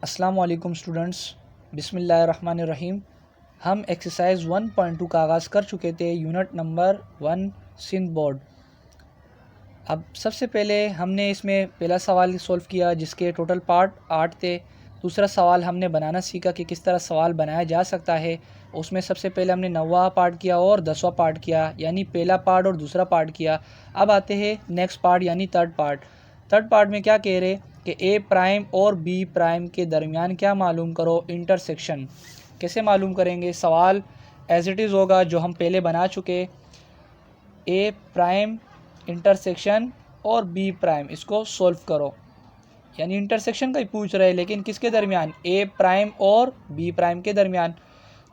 अस्सलाम वालेकुम स्टूडेंट्स, बिस्मिल्लाहिर्रहमानिर्रहीम। हम एक्सरसाइज 1.2 का आगाज़ कर चुके थे, यूनिट नंबर 1 सिंध बोर्ड। अब सबसे पहले हमने इसमें पहला सवाल सॉल्व किया जिसके टोटल पार्ट 8 थे। दूसरा सवाल हमने बनाना सीखा कि किस तरह सवाल बनाया जा सकता है। उसमें सबसे पहले हमने 9वां पार्ट किया और 10वां पार्ट किया, यानी पहला पार्ट और दूसरा पार्ट किया। अब आते हैं नेक्स्ट पार्ट यानी थर्ड पार्ट। थर्ड पार्ट में क्या कह रहे कि ए प्राइम और बी प्राइम के दरमियान क्या मालूम करो, इंटरसेक्शन। कैसे मालूम करेंगे? सवाल एज इट इज़ होगा जो हम पहले बना चुके। ए प्राइम इंटरसेक्शन और बी प्राइम, इसको सॉल्व करो। यानी इंटरसेक्शन का ही पूछ रहे हैं, लेकिन किसके दरमियान? ए प्राइम और बी प्राइम के दरमियान।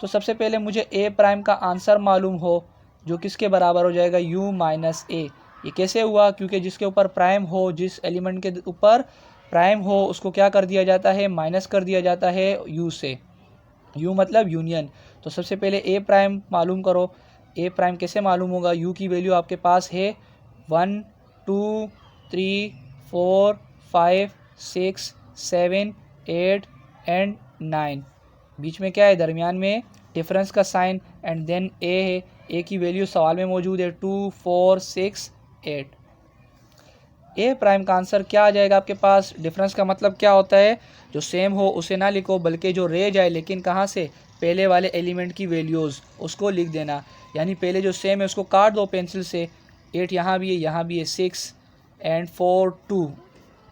तो सबसे पहले मुझे ए प्राइम का आंसर मालूम हो, जो किसके बराबर हो जाएगा? यू माइनस ए। ये कैसे हुआ? क्योंकि जिसके ऊपर प्राइम हो, जिस एलिमेंट के ऊपर प्राइम हो, उसको क्या कर दिया जाता है? माइनस कर दिया जाता है यू से। यू मतलब यूनियन। तो सबसे पहले ए प्राइम मालूम करो। ए प्राइम कैसे मालूम होगा? यू की वैल्यू आपके पास है 1 2 3 4 5 6 7 8 एंड 9। बीच में क्या है? दरमियान में डिफरेंस का साइन एंड देन ए है। ए की वैल्यू सवाल में मौजूद है 2 4 6 8। ए प्राइम का आंसर क्या आ जाएगा आपके पास? डिफरेंस का मतलब क्या होता है? जो सेम हो उसे ना लिखो, बल्कि जो रह जाए, लेकिन कहाँ से? पहले वाले एलिमेंट की वैल्यूज़, उसको लिख देना। यानी पहले जो सेम है उसको काट दो पेंसिल से। 8 यहाँ भी है, यहाँ भी है, 6 एंड 4 2,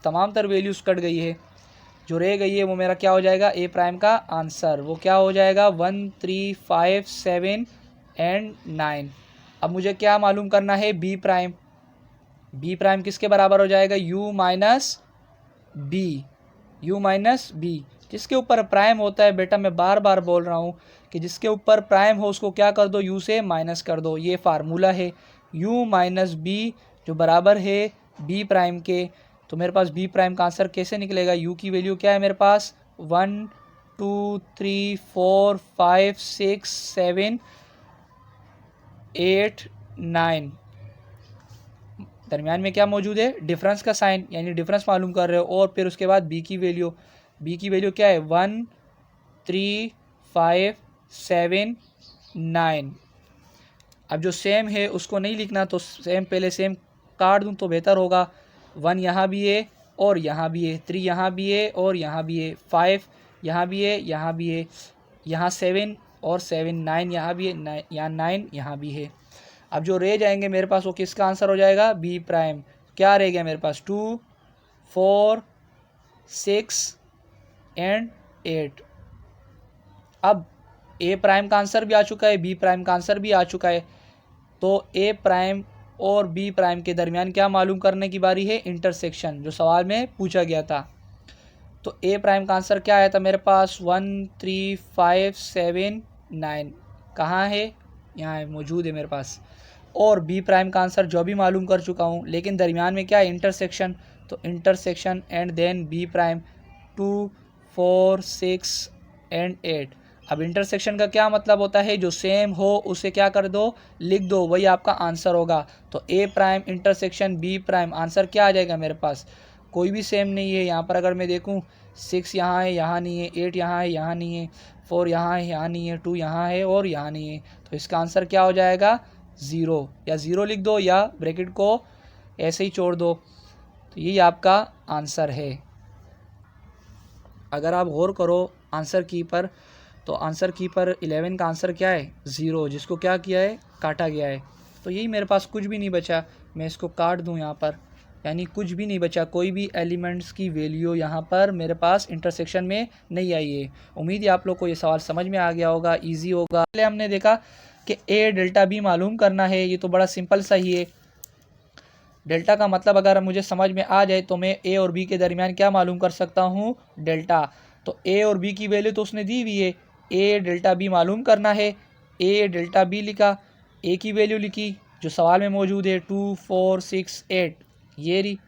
तमाम तर वैल्यूज़ कट गई है। जो रह गई है वो मेरा क्या हो जाएगा? ए प्राइम का आंसर वो क्या हो जाएगा? 1 3 5 7 एंड 9। अब मुझे क्या मालूम करना है? B prime. बी प्राइम किसके बराबर हो जाएगा? U minus B. U minus B. जिसके ऊपर प्राइम होता है, बेटा मैं बार बार बोल रहा हूँ कि जिसके ऊपर प्राइम हो उसको क्या कर दो? यू से माइनस कर दो। ये फार्मूला है यू माइनस बी, जो बराबर है बी प्राइम के। तो मेरे पास बी प्राइम का आंसर कैसे निकलेगा? यू की वैल्यू क्या है मेरे पास? 1 2 3 4 5 6 7 8 9। दरमियान में क्या मौजूद है? डिफरेंस का साइन, यानी डिफरेंस मालूम कर रहे हो। और फिर उसके बाद बी की वैल्यू। बी की वैल्यू क्या है? 1 3 5 7 9। अब जो सेम है उसको नहीं लिखना, तो सेम पहले सेम काट दूँ तो बेहतर होगा। 1 यहाँ भी है और यहाँ भी है, 3 यहाँ भी है और यहाँ भी है, 5 यहाँ भी है, यहाँ भी है, यहाँ 7 और 7 9 यहाँ भी है, यहाँ 9 यहाँ भी है। अब जो रह जाएंगे मेरे पास वो किसका आंसर हो जाएगा? B prime. क्या रह गया मेरे पास? 2 4 6 एंड 8। अब ए प्राइम का आंसर भी आ चुका है, बी प्राइम का आंसर भी आ चुका है। तो ए प्राइम और बी प्राइम के दरमियान क्या मालूम करने की बारी है? इंटरसेक्शन, जो सवाल में पूछा गया था। तो ए प्राइम का आंसर क्या आया था मेरे पास? 1 3 5 7 9। कहाँ है? यहाँ है, मौजूद है मेरे पास। और बी प्राइम का आंसर जो भी मालूम कर चुका हूँ, लेकिन दरमियान में क्या है? इंटरसेक्शन। तो intersection and then B prime 2 4 6 and 8। अब इंटरसेक्शन का क्या मतलब होता है? जो सेम हो उसे क्या कर दो? लिख दो, वही आपका आंसर होगा। तो A prime intersection B prime, answer क्या आ जाएगा मेरे पास? कोई भी सेम नहीं है। यहाँ पर अगर मैं देखूँ 6 यहाँ है, यहाँ नहीं है, 8 यहाँ है, यहाँ नहीं है, 4 यहाँ है, यहाँ नहीं है, 2 यहाँ है और यहाँ नहीं है। तो इसका आंसर क्या हो जाएगा? 0। या 0 लिख दो या ब्रैकेट को ऐसे ही छोड़ दो। तो यही आपका आंसर है। अगर आप गौर करो आंसर की पर, तो आंसर की पर 11 का आंसर क्या है? 0, जिसको क्या किया है? काटा गया है। तो यही मेरे पास कुछ भी नहीं बचा। मैं इसको काट दूं यहाँ पर, यानी कुछ भी नहीं बचा। कोई भी एलिमेंट्स की वैल्यू यहाँ पर मेरे पास इंटरसेक्शन में नहीं आई है। उम्मीद है आप लोग को ये सवाल समझ में आ गया होगा, ईजी होगा। पहले हमने देखा कि ए डेल्टा बी मालूम करना है। ये तो बड़ा सिंपल सा ही है। डेल्टा का मतलब अगर मुझे समझ में आ जाए तो मैं ए और बी के दरमियान क्या मालूम कर सकता हूँ? डेल्टा। तो ए और बी की वैल्यू तो उसने दी हुई है, ए डेल्टा बी मालूम करना है। ए डेल्टा बी लिखा, ए की वैल्यू लिखी जो सवाल में मौजूद है 2 4 6 8, ये रही।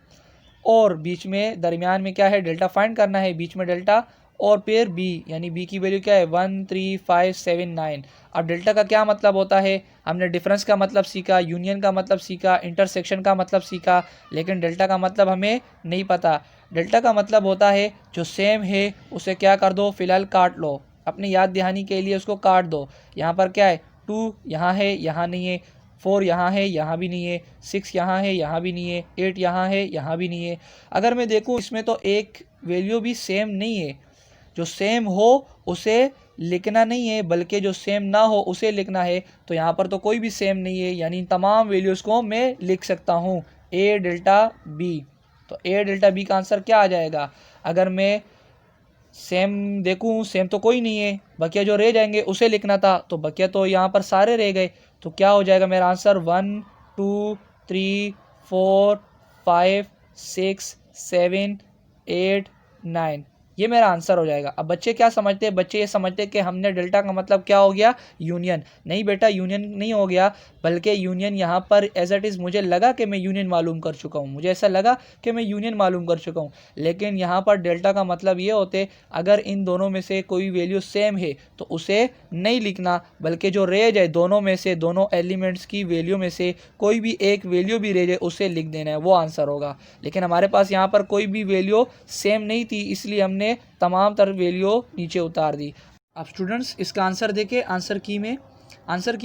और बीच में दरमियान में क्या है? डेल्टा फाइंड करना है। बीच में डेल्टा और फिर बी, यानी बी की वैल्यू क्या है? 1 3 5 7 9। अब डेल्टा का क्या मतलब होता है? हमने डिफरेंस का मतलब सीखा, यूनियन का मतलब सीखा, इंटरसेक्शन का मतलब सीखा, लेकिन डेल्टा का मतलब हमें नहीं पता। डेल्टा का मतलब होता है जो सेम है उसे क्या कर दो, फ़िलहाल काट लो, अपनी याद दहानी के लिए उसको काट दो। यहाँ पर क्या है, 2 यहाँ है, यहाँ नहीं है, 4 यहाँ है, यहाँ भी नहीं है, 6 यहाँ है, यहाँ भी नहीं है, 8 यहाँ है, यहाँ भी नहीं है। अगर मैं देखूँ इसमें तो एक वैल्यू भी सेम नहीं है। जो सेम हो उसे लिखना नहीं है, बल्कि जो सेम ना हो उसे लिखना है। तो यहाँ पर तो कोई भी सेम नहीं है, यानी तमाम वैल्यूज़ को मैं लिख सकता हूँ ए डेल्टा बी। तो ए डेल्टा बी का आंसर क्या आ जाएगा? अगर मैं सेम देखूँ, सेम तो कोई नहीं है, बकिया जो रह जाएंगे उसे लिखना था, तो बकिया तो यहाँ पर सारे रह गए। तो क्या हो जाएगा मेरा आंसर? 1 2 3 4 5 6 7 8 9, ये मेरा आंसर हो जाएगा। अब बच्चे क्या समझते हैं? बच्चे ये समझते हैं कि हमने डेल्टा का मतलब क्या हो गया, यूनियन। नहीं बेटा, यूनियन नहीं हो गया, बल्कि यूनियन यहाँ पर एज इट इज़ मुझे लगा कि मैं यूनियन मालूम कर चुका हूँ, मुझे ऐसा लगा कि मैं यूनियन मालूम कर चुका हूँ। लेकिन यहाँ पर डेल्टा का मतलब ये होते, अगर इन दोनों में से कोई वैल्यू सेम है तो उसे नहीं लिखना, बल्कि जो रह जाए दोनों में से, दोनों एलिमेंट्स की वैल्यू में से कोई भी एक वैल्यू भी रह जाए उसे लिख देना है, वो आंसर होगा। लेकिन हमारे पास यहाँ पर कोई भी वैल्यू सेम नहीं थी, इसलिए हमने तमाम तरह वैल्यू नीचे उतार दी। अब स्टूडेंट्स इसका आंसर देखें, आंसर की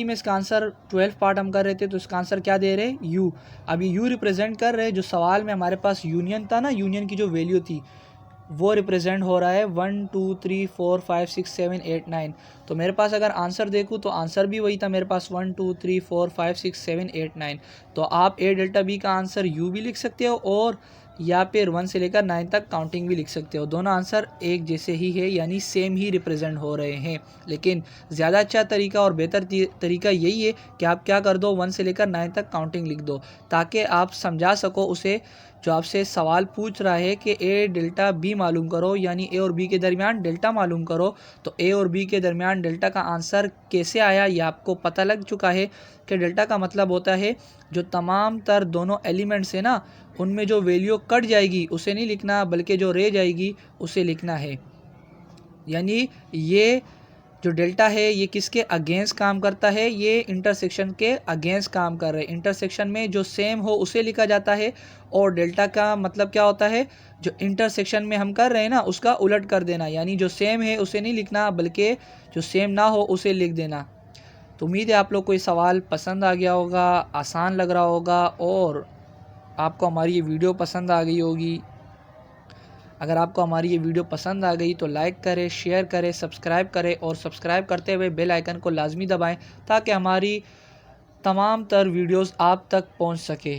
में इसका आंसर 12 पार्ट हम कर रहे थे, तो इसका आंसर क्या दे रहे हैं? यू। अब ये यू रिप्रेजेंट कर रहे हैं, जो सवाल में हमारे पास यूनियन था ना, यूनियन की जो वैल्यू थी वो रिप्रेजेंट हो रहा है 1 2 3 4 5 6 7 8 9। तो मेरे पास अगर आंसर देखूँ तो आंसर भी वही था मेरे पास, 1 2 3 4 5 6 7 8 9। तो आप ए डेल्टा बी का आंसर यू भी लिख सकते हो और या फिर 1 से लेकर 9 तक काउंटिंग भी लिख सकते हो। दोनों आंसर एक जैसे ही है, यानी सेम ही रिप्रेजेंट हो रहे हैं। लेकिन ज़्यादा अच्छा तरीका और बेहतर तरीका यही है कि आप क्या कर दो, 1 से लेकर 9 तक काउंटिंग लिख दो, ताकि आप समझा सको उसे जो आपसे सवाल पूछ रहा है कि ए डेल्टा बी मालूम करो, यानी ए और बी के दरमियान डेल्टा मालूम करो। तो ए और बी के दरमियान डेल्टा का आंसर कैसे आया ये आपको पता लग चुका है कि डेल्टा का मतलब होता है जो तमाम तर दोनों एलिमेंट्स है ना, उनमें जो वैल्यू कट जाएगी उसे नहीं लिखना, बल्कि जो रह जाएगी उसे लिखना है। यानी ये जो डेल्टा है ये किसके अगेंस्ट काम करता है? ये इंटरसेक्शन के अगेंस्ट काम कर रहे हैं। इंटरसेक्शन में जो सेम हो उसे लिखा जाता है, और डेल्टा का मतलब क्या होता है? जो इंटरसेक्शन में हम कर रहे हैं ना उसका उलट कर देना, यानी जो सेम है उसे नहीं लिखना, बल्कि जो सेम ना हो उसे लिख देना। तो उम्मीद है आप लोग को ये सवाल पसंद आ गया होगा, आसान लग रहा होगा और आपको हमारी ये वीडियो पसंद आ गई होगी। अगर आपको हमारी ये वीडियो पसंद आ गई तो लाइक करें, शेयर करें, सब्सक्राइब करें, और सब्सक्राइब करते हुए बेल आइकन को लाजमी दबाएं ताकि हमारी तमाम तर वीडियोस आप तक पहुंच सके।